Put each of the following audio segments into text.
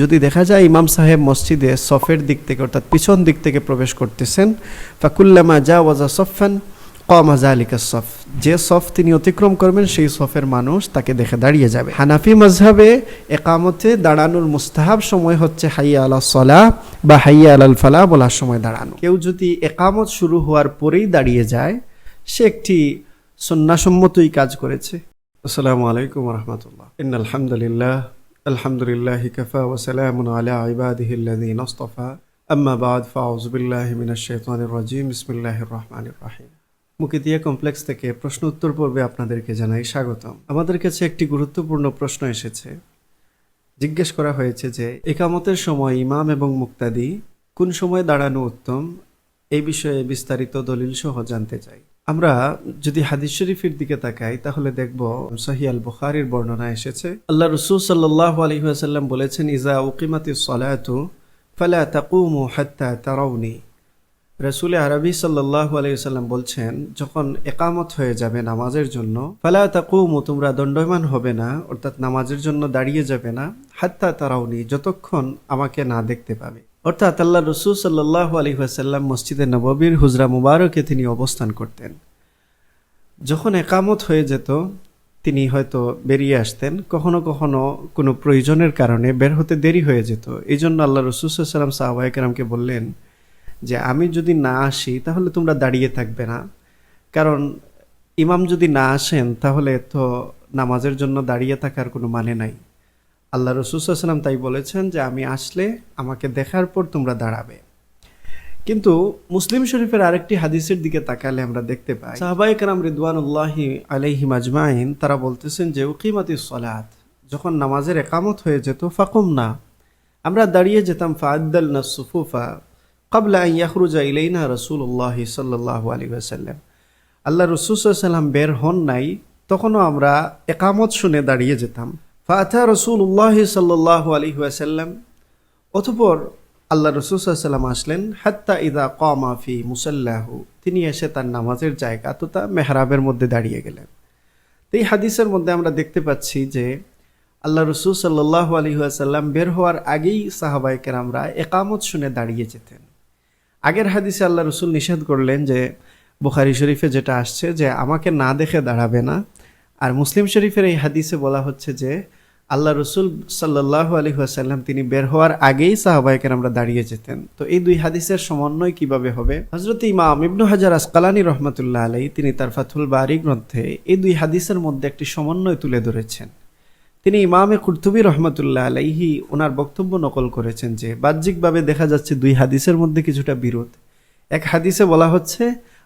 যদি দেখা যায় ইমাম সাহেব মসজিদে সফের দিক থেকে অর্থাৎ পিছন দিক থেকে প্রবেশ করতেছেন, ফাকুল্লামা জাওয়াজা সফান কামা যালিকা সফ, যে সফ তিনি অতিক্রম করবেন সেই সফের মানুষ তাকে দেখে দাঁড়িয়ে যাবে। হানাফি মাযহাবে ইকামতে দাঁড়ানোর মুস্তাহাব সময় হচ্ছে হাইয়া আলাস সালাহ বা হাইয়া আলাল ফালাহ বলার সময় দাঁড়ানো। কেউ যদি ইকামত শুরু হওয়ার পরেই দাঁড়িয়ে যায়, সে একটি সুন্নাহসম্মতই কাজ করেছে। আসসালামু আলাইকুম ওয়া রাহমাতুল্লাহ। ইন্নাল হামদুলিল্লাহ আলহামদুলিল্লাহি কাফা ওয়া সালামুন আলা ইবাদিহিল্লাযীনা ইসতাফা, আম্মা বা'দ, ফাউযু বিল্লাহি মিনাশ শাইতানির রাজীম, বিসমিল্লাহির রহমানির রহিম। মুকিতিয়া কমপ্লেক্স থেকে প্রশ্ন উত্তর পর্বে আপনাদেরকে জানাই স্বাগতম। আমাদের কাছে একটি গুরুত্বপূর্ণ প্রশ্ন এসেছে। জিজ্ঞেস করা হয়েছে যে ইকামতের সময় ইমাম এবং মুক্তাদি কোন সময় দাঁড়ানো উত্তম, এই বিষয়ে বিস্তারিত দলিল সহ জানতে চাই। আমরা যদি হাদিস শরীফের দিকে তাকাই তাহলে দেখব সহিহ আল বুখারীর বর্ণনা এসেছে, আল্লাহ রাসূল সাল্লাল্লাহু আলাইহি ওয়াসাল্লাম বলেছেন, ইজা উকিমাতিস সালাতু ফালা তাকুমু হাত্তা তারাউনি। রাসূল আরবি সাল্লাল্লাহু আলাইহি ওয়াসাল্লাম বলছেন, যখন ইকামত হয়ে যাবে নামাজের জন্য, ফালা তাকুমু, তোমরা দণ্ডায়মান হবে না, অর্থাৎ নামাজের জন্য দাঁড়িয়ে যাবে না, হাত্তা তারাউনি, যতক্ষণ আমাকে না দেখতে পাবে। অর্থাৎ আল্লাহ রাসূল সাল্লাল্লাহু আলাইহি ওয়াসাল্লাম মসজিদে নববীর হুজরা মুবারকে তিনি অবস্থান করতেন। যখন ইকামত হয়ে যেত তিনি হয়তো বেরিয়ে আসতেন, কখনো কখনো কোনো প্রয়োজনের কারণে বের হতে দেরি হয়ে যেত। এই জন্য আল্লাহ রাসূল সাল্লাল্লাহু আলাইহি ওয়াসাল্লাম সাহাবায়ে কেরামকে বললেন যে আমি যদি না আসি তাহলে তোমরা দাঁড়িয়ে থাকবে না, কারণ ইমাম যদি না আসেন তাহলে তো নামাজের জন্য দাঁড়িয়ে থাকার কোনো মানে নাই। আল্লাহ রাসূল সাল্লাল্লাহু আলাইহি ওয়াসাল্লাম তাই বলেছেন যে আমি আসলে আমাকে দেখার পর তোমরা দাঁড়াবে। কিন্তু মুসলিম শরীফের আরেকটি হাদিসের দিকে তাকালে আমরা দেখতে পাই সাহাবায়ে কেরাম রিদওয়ানুল্লাহি আলাইহিম আজমাইন তারা বলতেছেন যে উকিমাতিস সালাত, যখন নামাজের ইকামত হয়ে যেত, ফাকুমনা, আমরা দাঁড়িয়ে যেতাম, ফাআদ্দালনা সুফুফা ক্বাবলা আন ইয়াখরুজা ইলাইনা রাসূলুল্লাহি সাল্লাল্লাহু আলাইহি ওয়াসাল্লাম। আল্লাহ রাসূল সাল্লাল্লাহু আলাইহি ওয়াসাল্লাম বের হন নাই, তখনও আমরা ইকামত শুনে দাঁড়িয়ে যেতাম। ফাআতা রাসূলুল্লাহি সাল্লাল্লাহু আলাইহি ওয়াসাল্লাম, অতঃপর আল্লাহ রাসূল সাল্লাল্লাহু আলাইহি ওয়াসাল্লাম আসলেন, হাত্তা ইযা কামা ফি মুসাল্লাহু, তিনি এসে তার নামাজের জায়গা তথা মেহরাবের মধ্যে দাঁড়িয়ে গেলেন। তো এই হাদিসের মধ্যে আমরা দেখতে পাচ্ছি যে আল্লাহ রাসূল সাল্লাল্লাহু আলাইহি ওয়াসাল্লাম বের হওয়ার আগেই সাহাবায়ে কেরামরা ইকামত শুনে দাঁড়িয়ে যেতেন। আগের হাদিসে আল্লাহ রাসূল নিষেধ করলেন যে, বুখারী শরীফে যেটা আসছে যে আমাকে না দেখে দাঁড়াবে না, আর মুসলিম শরীফের এই হাদিসে বলা হচ্ছে যে আল্লাহ রাসূল সাল্লাল্লাহু আলাইহি ওয়াসাল্লাম তিনি বের হওয়ার আগেই সাহাবায়ে কেরামরা দাঁড়িয়ে যেতেন। তো এই দুই হাদিসের সমন্বয় কিভাবে হবে? হযরত ইমাম ইবনু হাজার আসকালানী রাহমাতুল্লাহ আলাইহি তিনি তার ফাথুল বারী গ্রন্থে এই দুই হাদিসের মধ্যে একটি সমন্বয় তুলে ধরেছেন। তিনি ইমামে কুরতুবী রাহমাতুল্লাহ আলাইহি ওনার বক্তব্য নকল করেছেন যে বাহ্যিকভাবে দেখা যাচ্ছে দুই হাদিসের মধ্যে কিছুটা বিরোধ। এক হাদিসে বলা হচ্ছে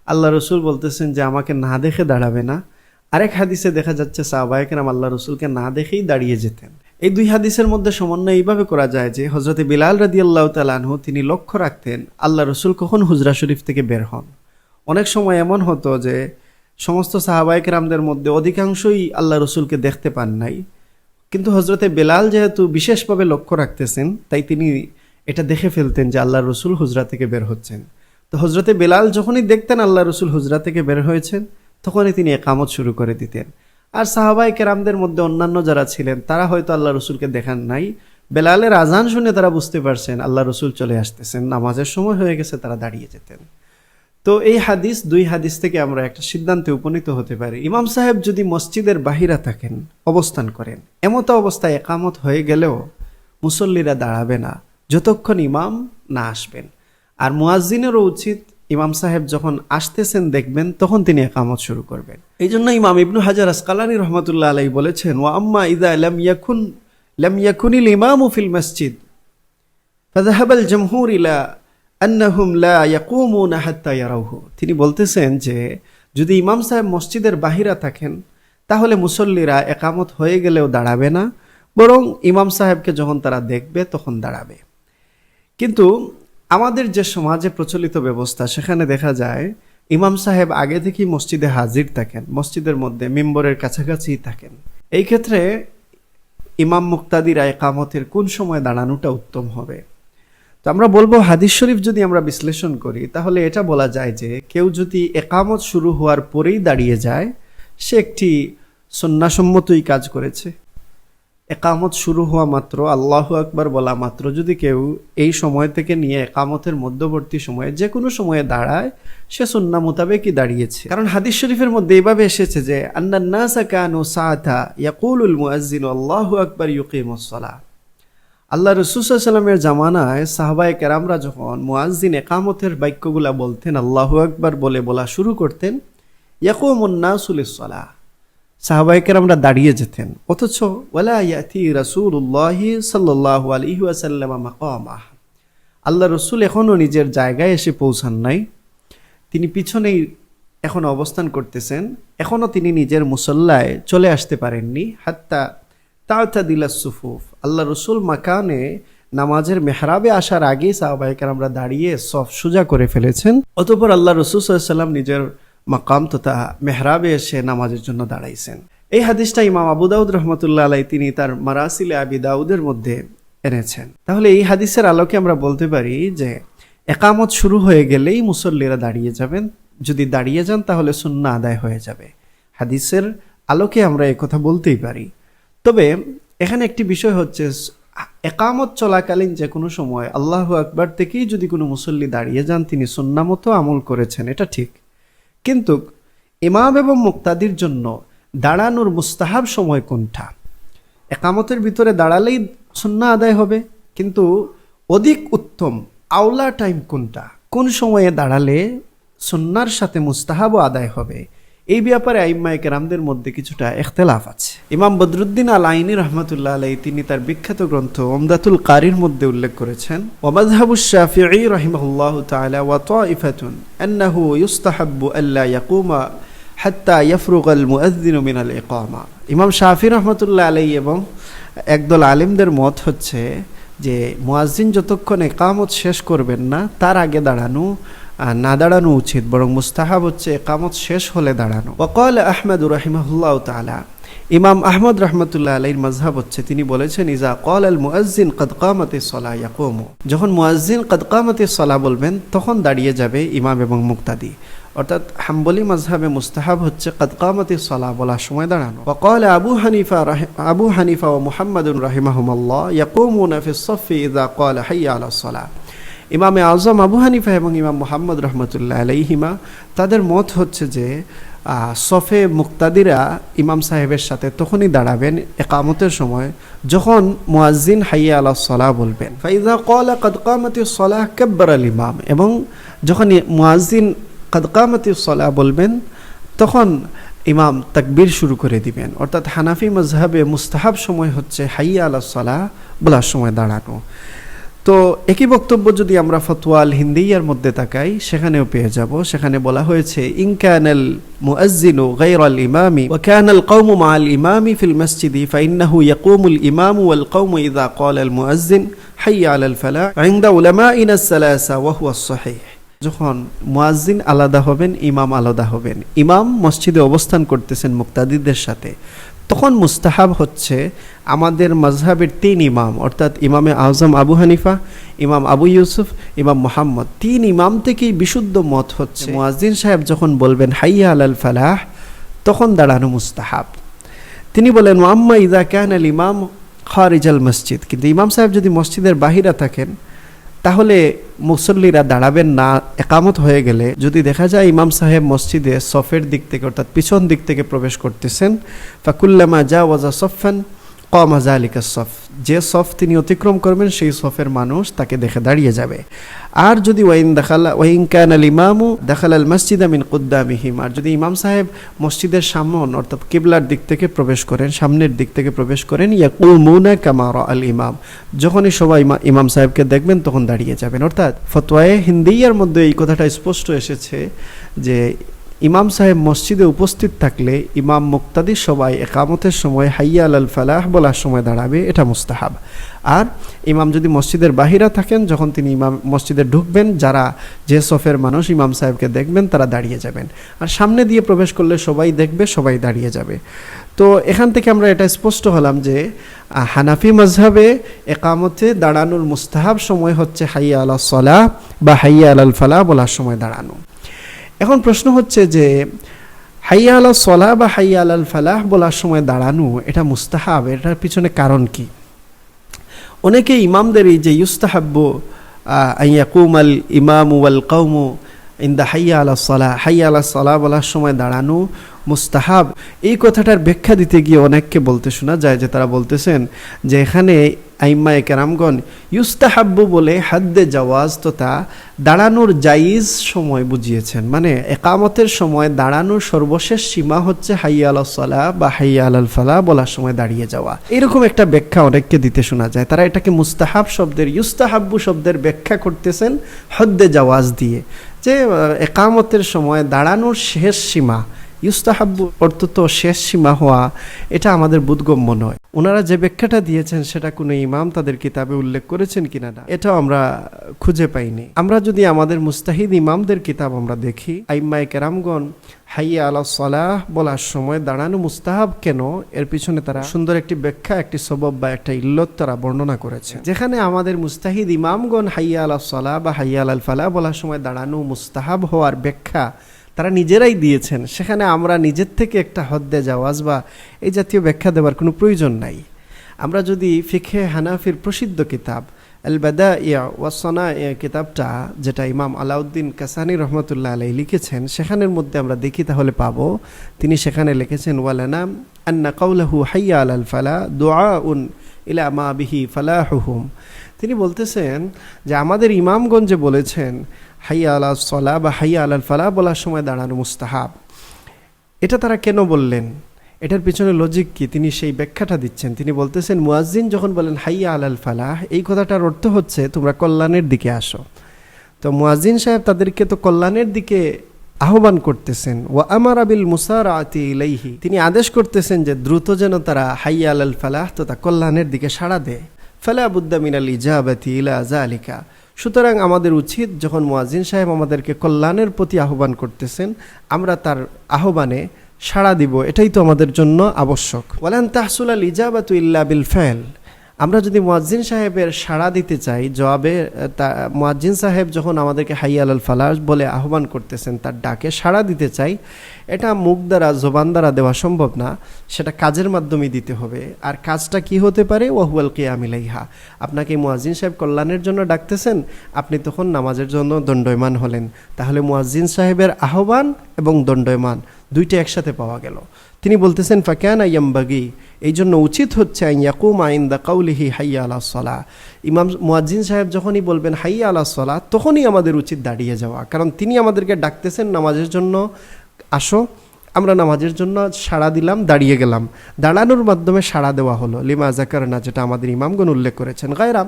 আল্লাহ রাসূল বলতেছেন যে আমাকে না দেখে দাঁড়াবে না, আরেক হাদিসে দেখা যাচ্ছে সাহাবায়ে কেরাম আল্লাহ রাসূলকে না দেখেই দাঁড়িয়ে যেতেন। এই দুই হাদিসের মধ্যে সমন্বয় এইভাবে করা যায় যে হযরত বিলাল রাদিয়াল্লাহু তাআলা আনহু তিনি লক্ষ্য রাখতেন আল্লাহ রাসূল কখন হুজরা শরীফ থেকে বের হন। অনেক সময় এমন হতো যে সমস্ত সাহাবায়ে কেরামদের মধ্যে অধিকাংশই আল্লাহ রাসূলকে দেখতে পান নাই, কিন্তু হযরতে বেলাল যেহেতু বিশেষভাবে লক্ষ্য রাখতেছেন তাই তিনি এটা দেখে ফেলতেন যে আল্লাহ রাসূল হুজরা থেকে বের হচ্ছেন। তো হযরতে বেলাল যখনই দেখতেন আল্লাহ রাসূল হুজরা থেকে বের হয়েছেন তখনই তিনি ইকামত শুরু করে দিতেন। আর সাহাবায়ে কেরামদের মধ্যে অন্যান্য যারা ছিলেন তারা হয়তো আল্লাহ রাসূলকে দেখান নাই, বেলালের আজান শুনে তারা বুঝতে পারছেন আল্লাহ রাসূল চলে আসতেছেন, নামাজের সময় হয়ে গেছে, তারা দাঁড়িয়ে যেতেন। তো এই হাদিস, দুই হাদিস থেকে আমরা একটা সিদ্ধান্তে উপনীত হতে পারি, ইমাম সাহেব যদি মসজিদের বাহিরে থাকেন, অবস্থান করেন, এমতো অবস্থায় ইকামত হয়ে গেলেও মুসল্লিরা দাঁড়াবে না যতক্ষণ ইমাম না আসবেন। আর মুয়াজ্জিনেরও উচিত ইমাম সাহেব যখন আসতেছেন দেখবেন তখন তিনি ইকামত শুরু করবেন। এই জন্য ইমাম ইবনু হাজার আসকালানী রাহমাতুল্লাহ আলাইহি বলেছেন, ওয়া আম্মা ইযা লাম ইয়াকুনিল ইমামু ফিল মসজিদ ফাযাহাবাল জামহুর ইলা আন্নাহুম লা ইয়াকুমুনা হাত্তা ইয়ারাউহু। তিনি বলতেছেন যে যদি ইমাম সাহেব মসজিদের বাহিরে থাকেন তাহলে মুসল্লিরা ইকামত হয়ে গেলেও দাঁড়াবে না, বরং ইমাম সাহেবকে যখন তারা দেখবে তখন দাঁড়াবে। কিন্তু আমাদের যে সমাজে প্রচলিত ব্যবস্থা সেখানে দেখা যায় ইমাম সাহেব আগে থেকেই মসজিদে হাজির থাকেন, মসজিদের মধ্যে মিম্বরের কাছাকাছি থাকেন। এই ক্ষেত্রে ইমাম মুক্তাদিরা ইকামতের কোন সময় দাঁড়ানোটা উত্তম হবে? তো আমরা বলবো হাদিস শরীফ যদি আমরা বিশ্লেষণ করি তাহলে এটা বলা যায় যে কেউ যদি ইকামত শুরু হওয়ার পরেই দাঁড়িয়ে যায় সে একটি সুন্নাহসম্মতই কাজ করেছে। একামত শুরু হওয়া মাত্র, আল্লাহু আকবার বলা মাত্র যদি কেউ এই সময় থেকে নিয়ে একামতের মধ্যবর্তী সময়ে যে কোনো সময়ে দাঁড়ায়, সে সুন্নাহ মোতাবেকই দাঁড়িয়েছে। কারণ হাদিস শরীফের মধ্যে এইভাবে এসেছে যে আন্নান নাসা কানু সাআতা ইয়াকুলুল মুয়াজ্জিনু আল্লাহু আকবার ইউকিমুস সালাহ। আল্লাহ রাসূল সাল্লাল্লাহু আলাইহি ওয়াসাল্লামের জামানায় সাহাবায়ে কেরামরা যখন মুয়াজ্জিন একামতের বাক্যগুলা বলতেন, আল্লাহু আকবার বলা শুরু করতেন, ইয়াকুমুন নাসু লিস-সালাহ, সাহাবায়ে কেরামরা দাঁড়িয়ে যেতেন। অথচ ওয়ালা ইয়াতি রাসূলুল্লাহি সাল্লাল্লাহু আলাইহি ওয়াসাল্লাম মাকামাহ, আল্লাহ রাসূল এখনও নিজের জায়গায় এসে পৌঁছান নাই, তিনি পিছনেই এখন অবস্থান করতেছেন, এখনও তিনি নিজের মুসল্লায় চলে আসতে পারেননি। হাত্তা তা'তাদিলাস সুফুফ, আল্লাহ রাসূল মাকানে নামাজের মেহরাবে আসার আগেই সাহাবায়ে কেরামরা দাঁড়িয়ে সফ সোজা করে ফেলেছেন। অতঃপর আল্লাহ রাসূল সাল্লাল্লাহু আলাইহি ওয়াসাল্লাম নিজের মাকাম তথা মেহরাবে এসে নামাজের জন্য দাঁড়াইছেন। এই হাদিসটা ইমাম আবু দাউদ রহমতুল্লাহ আলাই তিনি তার মারাসিলে আবি দাউদের মধ্যে এনেছেন। তাহলে এই হাদিসের আলোকে আমরা বলতে পারি যে একামত শুরু হয়ে গেলেই মুসল্লিরা দাঁড়িয়ে যাবেন, যদি দাঁড়িয়ে যান তাহলে সুন্নাহ আদায় হয়ে যাবে। হাদিসের আলোকে আমরা কথা বলতেই পারি। তবে এখানে একটি বিষয় হচ্ছে, একামত চলাকালীন যে কোনো সময় আল্লাহু আকবার থেকেই যদি কোনো মুসল্লি দাঁড়িয়ে যান, তিনি সুন্নাহ মতো আমল করেছেন, এটা ঠিক। কিন্তু ইমাম এবং মুক্তাদির জন্য দাঁড়ানোর মুস্তাহাব সময় কোনটা? একামতের ভিতরে দাঁড়ালেই সুন্নাহ আদায় হবে, কিন্তু অধিক উত্তম আওলা টাইম কোনটা, কোন সময়ে দাঁড়ালে সুন্নাহর সাথে মুস্তাহাবও আদায় হবে, এই ব্যাপারে আইম্মায়ে কেরামদের মধ্যে কিছুটা ইখতিলাফ আছে। ইমাম বদরুদ্দিন আল আইনি রহমাতুল্লাহ আলাইহি তিনি তার বিখ্যাত গ্রন্থ উমদাতুল কারির মধ্যে উল্লেখ করেছেন, ওয়া মাযহাবুশ শাফিঈ রাহিমাহুল্লাহু তাআলা ওয়া তাইফাতুন আন্নাহু ইউস্তাহাব্বু আল্লা ইয়াকুমা হাত্তা ইয়াফরুগাল মুয়াজ্জিনু মিনাল ইকামা। ইমাম শাফিঈ রহমাতুল্লাহ আলাইহি এবং একদল আলেমদের মত হচ্ছে যে মুয়াজ্জিন যতক্ষণ ইকামত শেষ করবেন না তার আগে না দাঁড়ানো উচিত, বরং মুস্তাহাব হচ্ছে একামত শেষ হলে দাঁড়ানো। ওয়াকাল আহমদ রাহিমাহুল্লাহু তাআলা, ইমাম আহমদ রাহমাতুল্লাহ আলাইহির মাযহাব হচ্ছে, তিনি বলেছেন ইজা ক্বাল আল মুয়াজ্জিন ক্বাদ কামাতিস সালাহ ইয়াকুমু, যখন মুয়াজ্জিন ক্বাদ কামাতিস সালাহ বলবেন তখন দাঁড়িয়ে যাবে ইমাম এবং মুক্তাদি। অর্থাৎ হাম্বলি মাযহাবে মুস্তাহাব হচ্ছে ক্বাদ কামাতিস সালাহ বলার সময় দাঁড়ানো। ওয়াকাল আবু হানিফা ওয়া মুহাম্মাদুন রাহিমাহুমুল্লাহ ইয়াকুমুনা ফিস সাফি ইজা ক্বাল হাইয়া আলাস সালাহ। ইমামে আজম আবু হানিফা এবং ইমাম মুহাম্মদ রহমতুল্লাহ আলাইহিমা তাদের মত হচ্ছে যে সফে মুক্তাদিরা ইমাম সাহেবের সাথে তখনই দাঁড়াবেন একামতের সময় যখন মুয়াজ্জিন হাইয়া আলাস সালাহ বলবেন। ফাইজা ক্বালা ক্বাদ কামাতিস সালাহ কাব্বারা আল ইমাম, এবং যখন মুয়াজ্জিন ক্বাদ কামাতিস সালাহ বলবেন তখন ইমাম তাকবীর শুরু করে দিবেন। অর্থাৎ হানাফি মাযহাবে মুস্তাহাব সময় হচ্ছে হাইয়া আলাস সালাহ বলার সময় দাঁড়ানো। তো একই বক্তব্য যদি আমরা ফতোয়া আল হিন্দিয়ার মধ্যে তাকাই সেখানেও পেয়ে যাব। সেখানে বলা হয়েছে ইন কানাল মুয়াজ্জিনু গায়রাল ইমামি ওয়া কানাল কওমু মাআল ইমামি ফিল মসজিদি ফাইন্নাহু ইয়াকুমুল ইমামু ওয়াল কওমু ইযা ক্বালা আল মুয়াজ্জিন হাইয়া আলাল ফালাহ ইনদা উলামাইনা আস-সালাসা ওয়া হুয়া আস-সাহিহ। যখন মুয়াজ্জিন আলাদা হবেন, ইমাম আলাদা হবেন, ইমাম মসজিদে অবস্থান করতেছেন মুক্তাদিদের সাথে, তখন মুস্তাহাব হচ্ছে আমাদের মাযহাবের 3 ইমাম, অর্থাৎ ইমামে আজম আবু হানিফা, ইমাম আবু ইউসুফ, ইমাম মুহাম্মদ, 3 ইমাম থেকেই বিশুদ্ধ মত হচ্ছে মুয়াজ্জিন সাহেব যখন বলবেন হাইয়া আলাল ফালাহ তখন দাঁড়ানো মুস্তাহাব। তিনি বলেন ওয়া আম্মা ইযা কানা আল ইমাম খারিজাল মসজিদ, কিন্তু ইমাম সাহেব যদি মসজিদের বাহিরে থাকেন তাহলে মুসল্লিরা দাঁড়াবেন না একামত হয়ে গেলে। যদি দেখা যায় ইমাম সাহেব মসজিদে সফের দিক থেকে অর্থাৎ পিছন দিক থেকে প্রবেশ করতেছেন, ফাকুল্লামা জাওয়াজা সফান কামা যালিকা সফ, যে সফ তিনি অতিক্রম করবেন সেই সফের মানুষ তাকে দেখে দাঁড়িয়ে যাবে। আর যদি ওয়াইন কানা আল ইমামু দাখালাল মসজিদা মিন কুদ্দামিহিম, আর যদি ইমাম সাহেব মসজিদের সামন অর্থাৎ কিবলার দিক থেকে প্রবেশ করেন, সামনের দিক থেকে প্রবেশ করেন, ইয়াকুমুনা কামা রাআল ইমাম, যখনই সবাই ইমাম সাহেবকে দেখবেন তখন দাঁড়িয়ে যাবেন। অর্থাৎ ফতোয়ায়ে হিন্দিয়ার মধ্যে এই কথাটা স্পষ্ট এসেছে যে ইমাম সাহেব মসজিদে উপস্থিত থাকলে ইমাম মুক্তাদি সবাই একামতের সময় হাইয়া আলাল ফালাহ বলার সময় দাঁড়াবে, এটা মুস্তাহাব। আর ইমাম যদি মসজিদের বাহিরে থাকেন, যখন তিনি ইমাম মসজিদে ঢুকবেন, যে সফের মানুষ ইমাম সাহেবকে দেখবেন তারা দাঁড়িয়ে যাবেন, আর সামনে দিয়ে প্রবেশ করলে সবাই দেখবে, সবাই দাঁড়িয়ে যাবে। তো এখান থেকে আমরা এটা স্পষ্ট হলাম যে হানাফি মাযহাবে একামতে দাঁড়ানোর মুস্তাহাব সময় হচ্ছে হাইয়া আলাস সালাহ বা হাইয়া আলাল ফালাহ বলার সময় দাঁড়ানো। এখন প্রশ্ন হচ্ছে যে হাইয়া আলাস সালাহ বা হাইয়া আলাল ফালাহ বলার সময় দাঁড়ানো এটা মুস্তাহাব, এটার পিছনে কারণ কি? অনেকে ইমামদের এই যে ইউস্তাহাব্বু আইয়াকুমাল ইমামু ওয়াল কওমু ইনদা হাইয়া আলাস সালাহ, হাইয়া আলাস সালাহ বলার সময় দাঁড়ানো মুস্তাহাব, এই কথাটার ব্যাখ্যা দিতে গিয়ে অনেককে বলতে শোনা যায় যে তারা বলতেছেন যে এখানে আইম্মায়ে কেরামগণ ইউস্তাহাব্বু বলে হাদ্দে জাওয়াজ তথা দাঁড়ানোর জায়েজ সময় বুঝিয়েছেন, মানে একামতের সময় দাঁড়ানোর সর্বশেষ সীমা হচ্ছে হাইয়া আলাস সালাহ বা হাইয়া আলাল ফালাহ বলার সময় দাঁড়িয়ে যাওয়া। এরকম একটা ব্যাখ্যা অনেককে দিতে শোনা যায়। তারা এটাকে মুস্তাহাব শব্দের, ইউস্তাহাব্বু শব্দের ব্যাখ্যা করতেছেন হদ্দে জাওয়াজ দিয়ে, যে একামতের সময় দাঁড়ানোর শেষ সীমা। ইউস্তাহাব্বু অর্থ তো শেষ সীমা হওয়া, এটা আমাদের বোধগম্য নয়। ওনারা যে ব্যাখ্যাটা দিয়েছেন সেটা কোনো ইমাম তাদের কিতাবে উল্লেখ করেছেন কিনা না এটাও আমরা খুঁজে পাইনি। আমরা যদি আমাদের মুস্তাহিদ ইমামদের কিতাব আমরা দেখি, আইম্মায়ে কেরামগণ হাইয়া আলাস সালাহ বলার সময় দাঁড়ানো মুস্তাহাব কেন, এর পিছনে তারা সুন্দর একটি ব্যাখ্যা, একটি সবব বা একটা ইল্লত তারা বর্ণনা করেছে। যেখানে আমাদের মুস্তাহিদ ইমামগণ হাইয়া আলাস সালাহ বা হাইয়া আলাল ফালাহ বলার সময় দাঁড়ানো মুস্তাহাব হওয়ার ব্যাখ্যা তারা নিজেরাই দিয়েছেন, সেখানে আমরা নিজের থেকে একটা হদ্দে জাওয়াজ বা এই জাতীয় ব্যাখ্যা দেওয়ার কোনো প্রয়োজন নাই। আমরা যদি ফিকহে হানাফির প্রসিদ্ধ কিতাব আল বাদাইয়া ওয়া সানাইয়া কিতাবটা, যেটা ইমাম আলাউদ্দিন কাসানি রহমতুল্লাহ আলাইহি লিখেছেন, সেখানের মধ্যে আমরা দেখি তাহলে পাবো তিনি সেখানে লিখেছেন ওয়ালানা আন্না কাউলাহু হাইয়া আলাল ফালাহ দুআউন ইলা মা বিহি ফালাহুহুম। তিনি বলতেছেন যে আমাদের ইমামগঞ্জে বলেছেন হাইয়া আলাস সালাহ বা হাইয়া আলাল ফালাহ বলার সময় দাঁড়ানো মুস্তাহাব, এটা তারা কেন বললেন, এটার পিছনে লজিক কি, তিনি সেই ব্যাখ্যাটা দিচ্ছেন। তিনি বলতেছেন মুয়াজ্জিন যখন বলেন হাইয়া আলাল ফালাহ, এই কথাটার অর্থ হচ্ছে তোমরা কল্যাণের দিকে আসো। তো মুয়াজ্জিন সাহেব তাদেরকে তো কল্যাণের দিকে আহ্বান করতেছেন। ওয়া আমারা বিল মুসারাতি ইলাইহি, তিনি আদেশ করতেছেন যে দ্রুত যেন তারা হাইয়া আলাল ফালাহ তথা কল্যাণের দিকে সাড়া দেয়। ফালা বুদ্দা মিনাল ইজাবাতি ইলা যালিকা, সুতরাং আমাদের উচিত যখন মুয়াজ্জিন সাহেব আমাদেরকে কল্যাণের প্রতি আহ্বান করতেছেন, আমরা তার আহ্বানে সাড়া দিব, এটাই তো আমাদের জন্য আবশ্যক। ওয়ালান তাহসুল আল ইজাবাতু ইল্লা বিল ফাল, আমরা যদি মুয়াজ্জিন সাহেবের সাড়া দিতে চাই, জবাবে মুয়াজ্জিন সাহেব যখন আমাদেরকে হাইয়া আলাল ফালাহ বলে আহ্বান করতেছেন, তার ডাকে সাড়া দিতে চাই, এটা মুখ দ্বারা জবান দ্বারা দেওয়া সম্ভব না, সেটা কাজের মাধ্যমে দিতে হবে। আর কাজটা কি হতে পারে? ওয়াহুয়াল কিয়াম ইলাইহা, আপনাকে মুয়াজ্জিন সাহেব কল্যাণের জন্য ডাকতেছেন, আপনি তখন নামাজের জন্য দণ্ডায়মান হলেন, তাহলে মুয়াজ্জিন সাহেবের আহ্বান এবং দণ্ডায়মান দুইটা একসাথে পাওয়া গেল। তিনি বলতেছেন ফাকানা ইয়ামবাগি, এই জন্য উচিত হচ্ছে ইয়াকুমা ইনদা কাউলিহি হাইয়া আলাস সালাহ, ইমাম মুয়াজ্জিন সাহেব যখনই বলবেন হাইয়া আলাস সালাহ তখনই আমাদের উচিত দাঁড়িয়ে যাওয়া, কারণ তিনি আমাদেরকে ডাকতেছেন নামাজের জন্য, আসো, আমরা নামাজের জন্য সাড়া দিলাম, দাঁড়িয়ে গেলাম, দাঁড়ানোর মাধ্যমে সাড়া দেওয়া হলো। লিমা যাকারনা, যেটা আমাদের ইমামগণ উল্লেখ করেছেন। গায়রা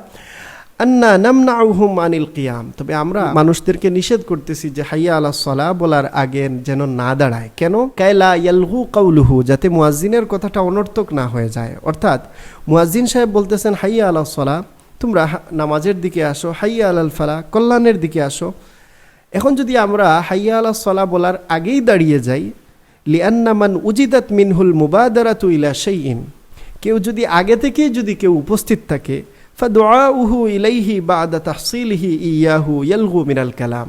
আন্না নামনাউহুম আনিল কিয়াম, তবে আমরা মানুষদেরকে নিষেধ করতেছি যে হাইয়া আলাস সালাহ বলার আগে যেন না দাঁড়ায়। কেন? কাইলা ইয়ালগু কাউলুহু, যাতে মুয়াজ্জিনের কথাটা অনর্থক না হয়ে যায়। অর্থাৎ মুয়াজ্জিন সাহেব বলতেছেন হাইয়া আলাস সালাহ, তোমরা নামাজের দিকে আসো, হাইয়া আলাল ফালাহ কল্যাণের দিকে আসো। এখন যদি আমরা হাইয়া আলাস সালাহ বলার আগেই দাঁড়িয়ে যাই, লিআন্না মান উজিদাত মিনহুল মুবাদারাতু ইলা শাইইন, কেউ যদি আগে থেকেই যদি কেউ উপস্থিত থাকে, ফাদুআউহু ইলাইহি বাদা তাহসিলিহি ইয়াহু ইয়ালগু মিনাল কালাম,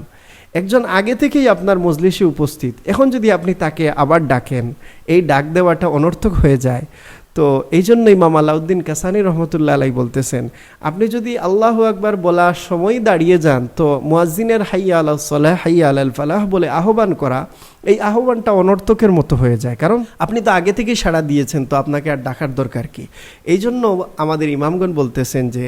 একজন আগে থেকেই আপনার মজলিসে উপস্থিত, এখন যদি আপনি তাকে আবার ডাকেন, এই ডাক দেওয়াটা অনর্থক হয়ে যায়। তো এই জন্য ইমাম আলাউদ্দিন কাসানি রহমতুল্লাহ আলাইহি বলতেছেন, আপনি যদি আল্লাহু আকবার বলার সময় দাঁড়িয়ে যান, তো মুয়াজ্জিনের হাইয়া আলাস সালাহ হাইয়া আলাল ফালাহ বলে আহ্বান করা, এই আহ্বানটা অনর্থকের মতো হয়ে যায়, কারণ আপনি তো আগে থেকেই সাড়া দিয়েছেন, তো আপনাকে আর ডাকার দরকার কি? এই জন্য আমাদের ইমামগণ বলতেছেন যে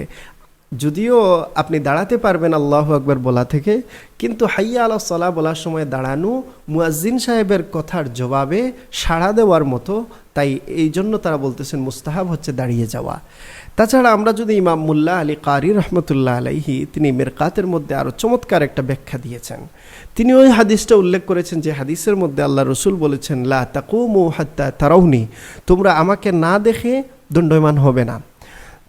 যদিও আপনি দাঁড়াতে পারবেন আল্লাহু আকবার বলা থেকে, কিন্তু হাইয়া আলাস সালাহ বলার সময় দাঁড়ানো মুয়াজ্জিন সাহেবের কথার জবাবে সাড়া দেওয়ার মতো, তাই এই জন্য তারা বলতেছেন মুস্তাহাব হচ্ছে দাঁড়িয়ে যাওয়া। তাছাড়া আমরা যদি ইমাম মুল্লা আলী কারি রহমতুল্লাহ আলাইহি, তিনি মিরকাতের মধ্যে আরও চমৎকার একটা ব্যাখ্যা দিয়েছেন। তিনি ওই হাদিসটা উল্লেখ করেছেন যে হাদিসের মধ্যে আল্লাহ রসুল বলেছেন লা তাকুমু হাত্তা তারাউনি, তোমরা আমাকে না দেখে দণ্ডায়মান হবে না।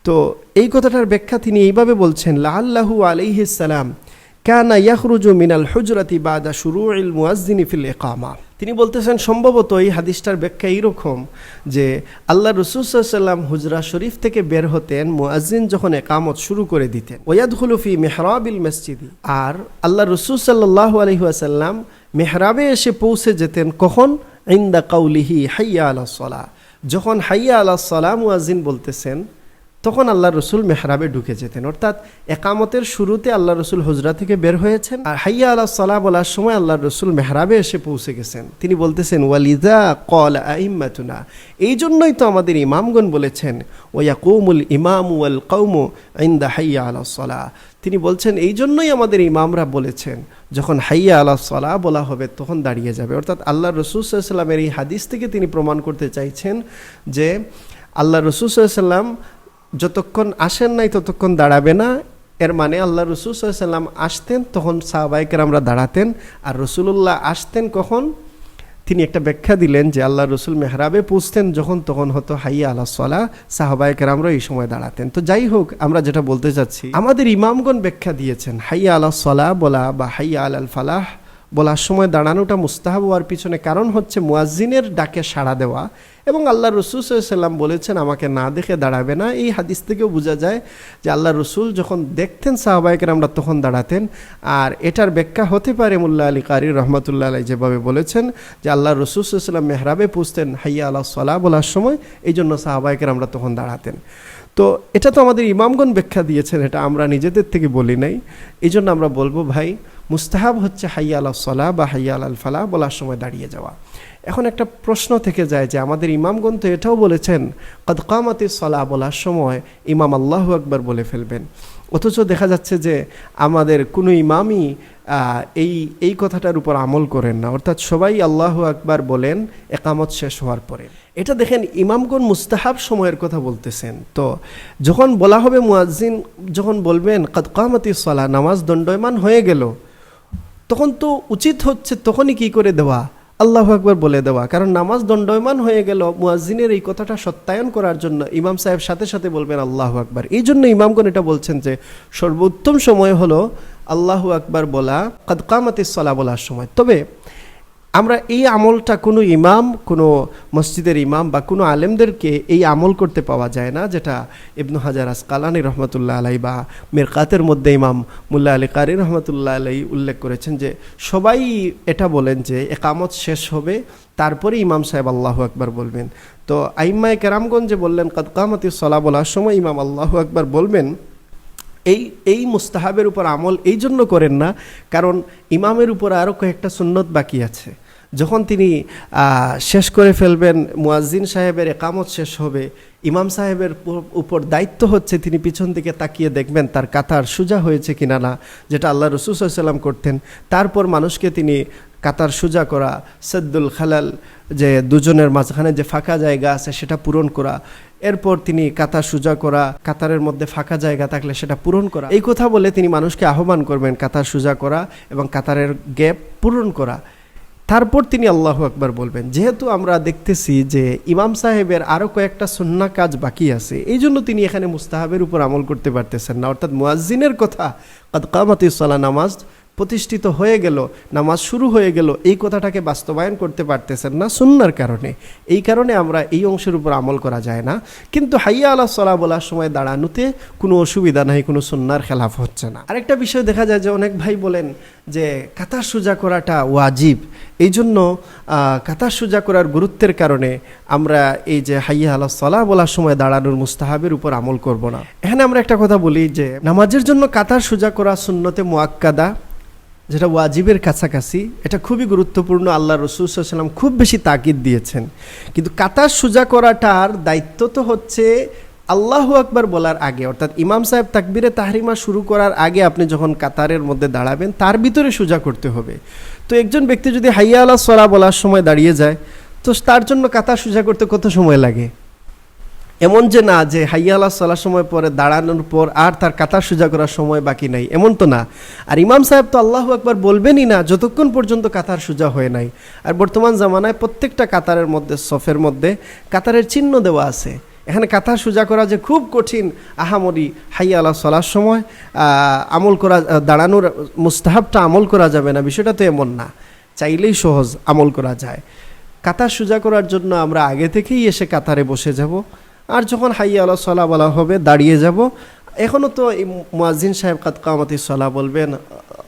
তো এই কথাটার ব্যাখ্যা তিনি এইভাবে বলছেন, লাআল্লাহু আলাইহিস সালাম কানা ইয়াখরুজু মিনাল হুজরাতি বাদা শুরুইল মুয়াজ্জিনি ফিল ইকামা। তিনি বলতেছেন সম্ভবত এই হাদিসটার ব্যাখ্যা এইরকম যে আল্লাহ রাসূল সাল্লাল্লাহু আলাইহি ওয়াসাল্লাম হুজরা শরীফ থেকে বের হতেন মুয়াজ্জিন যখন ইকামত শুরু করে দিতেন, ওয়ায়াদখুলু ফি মিহরাবিল মসজিদি, আর আল্লাহ রাসূল সাল্লাল্লাহু আলাইহি ওয়াসাল্লাম মেহরাবে এসে পৌঁছে যেতেন কখন? ইনদা কাউলিহি হাইয়া আলাস সালাহ, যখন হাইয়া আলাস সালাহ মুয়াজ্জিন বলতেছেন তখন আল্লাহ রসুল মেহরাবে ঢুকে যেতেন। অর্থাৎ একামতের শুরুতে আল্লাহ রসুল হুজরা থেকে বের হয়েছেন, আর হাইয়া আলাস সালাহ বলার সময় আল্লাহ রসুল মেহরাবে এসে পৌঁছে গেছেন। তিনি বলতেছেন ওয়ালিদা ক্বালা আইম্মাতুনা, এই জন্যই তো আমাদের ইমামগণ বলেছেন ওয়ায়াকুমুল ইমামু ওয়াল কওমু ইনদা হাইয়া আলাস সালাহ। তিনি বলছেন এই জন্যই আমাদের ইমামরা বলেছেন যখন হাইয়া আলাস সালাহ বলা হবে তখন দাঁড়িয়ে যাবে। অর্থাৎ আল্লাহ রসুল সাল্লাল্লাহু আলাইহি ওয়াসাল্লামের এই হাদিস থেকে তিনি প্রমাণ করতে চাইছেন যে আল্লাহ রসুল সাল্লাল্লাহু আলাইহি ওয়াসাল্লাম যতক্ষণ আসেন নাই ততক্ষণ দাঁড়াবে না। এর মানে আল্লাহ রসুল সাল্লাল্লাহু আলাইহি ওয়াসাল্লাম আসতেন তখন সাহাবায়ে কেরামরা দাঁড়াতেন, আর রসুলুল্লাহ আসতেন কখন, তিনি একটা ব্যাখ্যা দিলেন যে আল্লাহ রসুল মেহরাবে পৌঁছতেন যখন তখন হতো হাইয়া আলাস সালাহ, সাহাবায়ে কেরামরা এই সময় দাঁড়াতেন। তো যাই হোক, আমরা যেটা বলতে চাচ্ছি, আমাদের ইমামগণ ব্যাখ্যা দিয়েছেন হাইয়া আলাস সালাহ বলা বা হাইয়া আলাল ফালাহ বলার সময় দাঁড়ানোটা মুস্তাহাব হওয়ার পিছনে কারণ হচ্ছে মুয়াজ্জিনের ডাকে সাড়া দেওয়া, এবং আল্লাহ রসুল সাল্লাল্লাহু আলাইহি ওয়াসাল্লাম বলেছেন আমাকে না দেখে দাঁড়াবে না। এই হাদিস থেকেও বোঝা যায় যে আল্লাহ রসুল যখন দেখতেন সাহাবায়ে কেরামরা তখন দাঁড়াতেন। আর এটার ব্যাখ্যা হতে পারে মুল্লা আলী কারি রহমতুল্লাহ আলাইহি যেভাবে বলেছেন যে আল্লাহ রসুল সাল্লাল্লাহু আলাইহি ওয়াসাল্লাম মেহরাবে পৌঁছতেন হাইয়া আলাস সালাহ বলার সময়, এই জন্য সাহাবায়ে কেরামরা তখন দাঁড়াতেন। তো এটা তো আমাদের ইমামগণ ব্যাখ্যা দিয়েছেন, এটা আমরা নিজেদের থেকে বলি নাই। এই জন্য আমরা বলবো ভাই মুস্তাহাব হচ্ছে হাইয়া আলাস সালাহ বা হাইয়া আলাল ফালাহ বলার সময় দাঁড়িয়ে যাওয়া। এখন একটা প্রশ্ন থেকে যায় যে আমাদের ইমামগণ তো এটাও বলেছেন কদ কামাতিস সালাহ বলার সময় ইমাম আল্লাহু আকবার বলে ফেলবেন, অথচ দেখা যাচ্ছে যে আমাদের কোনো ইমামই এই কথাটার উপর আমল করেন না, অর্থাৎ সবাই আল্লাহু আকবার বলেন একামত শেষ হওয়ার পরে। এটা দেখেন ইমামগণ মুস্তাহাব সময়ের কথা বলতেছেন। তো যখন বলা হবে মুয়াজ্জিন যখন বলবেন কদ কামাতিস সালাহ, নামাজ দণ্ডায়মান হয়ে গেল, তখন তো উচিত হচ্ছে তখনই কি করে দেওয়া, আল্লাহু আকবার বলে দেওয়া। কারণ নামাজ দণ্ডায়মান হয়ে গেল, মুয়াজ্জিনের এই কথাটা সত্যায়ন করার জন্য ইমাম সাহেব সাথে সাথে বলবেন আল্লাহু আকবার। এই জন্য ইমামগণ এটা বলছেন যে সর্বোত্তম সময় হলো আল্লাহু আকবার বলা কদ কামাতিস সালাহ বলার সময়। তবে আমরা এই আমলটা কোনো ইমাম, কোনো মসজিদের ইমাম বা কোনো আলেমদেরকে এই আমল করতে পাওয়া যায় না, যেটা ইবনু হাজার আসকালানী রহমতুল্লাহ আলাইহি বা মিরকাতের মধ্যে ইমাম মুল্লা আলী কারি রহমতুল্লাহ আলাইহি উল্লেখ করেছেন যে সবাই এটা বলেন যে একামত শেষ হবে তারপরে ইমাম সাহেব আল্লাহু আকবার বলবেন। তো আইম্মায়ে কেরামগণ যে বললেন কদ কামাতিস সালাহ বলার সময় ইমাম আল্লাহু আকবার বলবেন, এই মুস্তাহাবের উপর আমল এই জন্য করেন না কারণ ইমামের উপর আরও কয়েকটা সুন্নত বাকি আছে। যখন তিনি শেষ করে ফেলবেন, মুয়াজ্জিন সাহেবের একামত শেষ হবে, ইমাম সাহেবের উপর দায়িত্ব হচ্ছে তিনি পিছন দিকে তাকিয়ে দেখবেন তার কাতার সোজা হয়েছে কিনা না, যেটা আল্লাহ রসুল সাল্লাল্লাহু আলাইহি ওয়াসাল্লাম করতেন। তারপর মানুষকে তিনি কাতার সোজা করা, সাদ্দুল খালাল, যে দুজনের মাঝখানে যে ফাঁকা জায়গা আছে সেটা পূরণ করা, এরপর তিনি কাতার সোজা করা, কাতারের মধ্যে ফাঁকা জায়গা থাকলে সেটা পূরণ করা, এই কথা বলে তিনি মানুষকে আহ্বান করবেন কাতার সোজা করা এবং কাতারের গ্যাপ পূরণ করা। তারপর তিনি আল্লাহু আকবার বলবেন। যেহেতু আমরা দেখতেছি যে ইমাম সাহেবের আরও কয়েকটা সুন্নাহ কাজ বাকি আছে, এই জন্য তিনি এখানে মুস্তাহাবের উপর আমল করতে পারতেছেন না। অর্থাৎ মুয়াজ্জিনের কথা কদ কামাতিস সালাহ, নামাজ প্রতিষ্ঠিত হয়ে গেল, নামাজ শুরু হয়ে গেল, এই কথাটাকে বাস্তবায়ন করতে পারতেছেন না সুন্নার কারণে। এই কারণে আমরা এই অংশের উপর আমল করা যায় না। কিন্তু হাইয়া আলাস সালাহ বলার সময় দাঁড়ানোতে কোনো অসুবিধা নাই, কোনো সুন্নার খেলাফ হচ্ছে না। আরেকটা বিষয় দেখা যায় যে অনেক ভাই বলেন যে কাতার সোজা করাটা ওয়াজিব, এই জন্য কাতার সোজা করার গুরুত্বের কারণে আমরা এই যে হাইয়া আলাস সালাহ বলার সময় দাঁড়ানোর মুস্তাহাবের উপর আমল করব না। এখানে আমরা একটা কথা বলি যে নামাজের জন্য কাতার সোজা করা সুন্নতে মুআক্কাদা, যেটা ওয়াজিবের কাছাকাছি, এটা খুবই গুরুত্বপূর্ণ। আল্লাহ রসুল সাল্লাল্লাহু আলাইহি ওয়াসাল্লাম খুব বেশি তাকিদ দিয়েছেন। কিন্তু কাতার সোজা করাটার দায়িত্ব তো হচ্ছে আল্লাহু আকবার বলার আগে, অর্থাৎ ইমাম সাহেব তাকবীরে তাহরিমা শুরু করার আগে আপনি যখন কাতারের মধ্যে দাঁড়াবেন তার ভিতরে সোজা করতে হবে। তো একজন ব্যক্তি যদি হাইয়া আলাস সালাহ বলার সময় দাঁড়িয়ে যায়, তো তার জন্য কাতার সোজা করতে কত সময় লাগে? এমন যে না যে হাইয়া আলাস সালাহ সময় পরে দাঁড়ানোর পর আর তার কাতার সোজা করার সময় বাকি নাই, এমন তো না। আর ইমাম সাহেব তো আল্লাহু আকবার বলবেনই না যতক্ষণ পর্যন্ত কাতার সোজা হয় নাই। আর বর্তমান জামানায় প্রত্যেকটা কাতারের মধ্যে, সফের মধ্যে কাতারের চিহ্ন দেওয়া আছে। এখানে কাতার সোজা করা যে খুব কঠিন, আহামরি হাইয়া আলাস সালাহর সময় আমল করা, দাঁড়ানোর মুস্তাহাবটা আমল করা যাবে না, বিষয়টা তো এমন না, চাইলেই সহজ আমল করা যায়। কাতার সোজা করার জন্য আমরা আগে থেকেই এসে কাতারে বসে যাব, আর যখন হাইয়া আলাস সালাহ বলা হবে দাঁড়িয়ে যাব। এখনও তো মুয়াজ্জিন সাহেব কদ কামাতিস সালাহ বলবেন,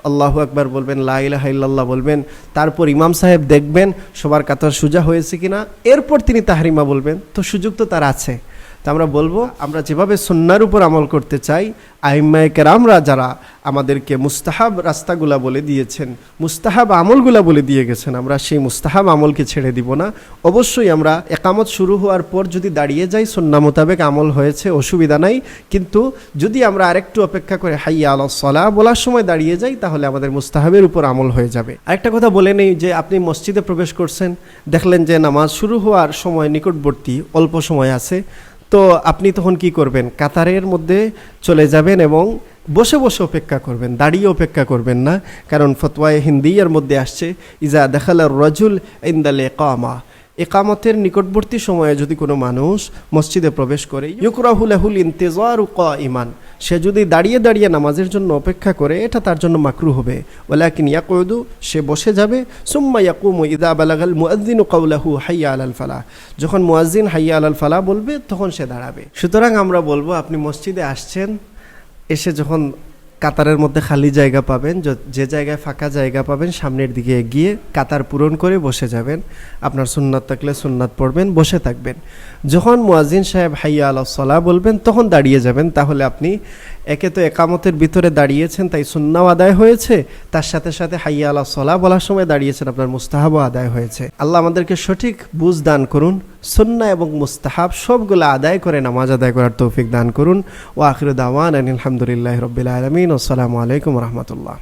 আল্লাহু আকবার বলবেন, লা ইলাহা ইল্লাল্লাহ বলবেন, তারপর ইমাম সাহেব দেখবেন সবার কাতার সোজা হয়েছে কিনা, এরপর তিনি তাহরিমা বলবেন, তো সুযোগ তো তার আছে। তা আমরা বলবো, আমরা যেভাবে সুন্নাহর উপর আমল করতে চাই, আইম্মায়ে কেরামরা যারা আমাদেরকে মুস্তাহাব রাস্তাগুলা বলে দিয়েছেন, মুস্তাহাব আমলগুলা বলে দিয়ে গেছেন, আমরা সেই মুস্তাহাব আমলকে ছেড়ে দিব না। অবশ্যই আমরা একামত শুরু হওয়ার পর যদি দাঁড়িয়ে যাই, সুন্নাহ মোতাবেক আমল হয়েছে, অসুবিধা নাই। কিন্তু যদি আমরা আরেকটু অপেক্ষা করে হাইয়া আলাস সালাহ বলার সময় দাঁড়িয়ে যাই, তাহলে আমাদের মুস্তাহাবের উপর আমল হয়ে যাবে। আরেকটা কথা বলে নেই, যে আপনি মসজিদে প্রবেশ করছেন, দেখলেন যে নামাজ শুরু হওয়ার সময় নিকটবর্তী, অল্প সময় আছে, তো আপনি তখন কি করবেন? কাতারের মধ্যে চলে যাবেন এবং বসে বসে অপেক্ষা করবেন, দাঁড়িয়ে অপেক্ষা করবেন না। কারণ ফতওয়ায়ে হিন্দিয়ার মধ্যে আসছে, ইজা দাখালা রাজুল ইনদাল ইকামা, ইকামতের নিকটবর্তী সময়ে যদি কোনো মানুষ মসজিদে প্রবেশ করে, ইউকরাহু লাহুল ইন্তিজারু কাইমান, সে যদি দাঁড়িয়ে দাঁড়িয়ে নামাজের জন্য অপেক্ষা করে, এটা তার জন্য মাকরু হবে। ওয়ালাকিন ইয়াকুদু, সে বসে যাবে। সুম্মা ইয়াকুমু ইযা বালাগাল মুয়াজ্জিনু কাওলাহু হাইয়া আলাল ফালাহ, যখন মুয়াজ্জিন হাইয়া আলাল ফালাহ বলবে তখন সে দাঁড়াবে। সুতরাং আমরা বলবো, আপনি মসজিদে আসছেন, এসে যখন কাতারের মধ্যে খালি জায়গা পাবেন, যে জায়গায় ফাঁকা জায়গা পাবেন, সামনের দিকে এগিয়ে কাতার পূরণ করে বসে যাবেন। আপনার সুন্নাত থাকলে সুন্নাত পড়বেন, বসে থাকবেন। যখন মুয়াজ্জিন সাহেব হাইয়া আলাস সালাহ বলবেন, তখন দাঁড়িয়ে যাবেন। তাহলে আপনি একে তো একামতের ভিতরে দাঁড়িয়েছেন, তাই সুন্নাহ আদায় হয়েছে, তার সাথে সাথে হাইয়া আলাস সালাহ বলার সময় দাঁড়িয়েছেন, আপনার মুস্তাহাবও আদায় হয়েছে। আল্লাহ আমাদেরকে সঠিক বুঝ দান করুন, সুন্নাহ এবং মুস্তাহাব সবগুলো আদায় করে নামাজ আদায় করার তৌফিক দান করুন। ওয়া আখিরু দাওয়ানা আলহামদুলিল্লাহি রাব্বিল আলামিন। আসসালামু আলাইকুম ওয়া রাহমাতুল্লাহ।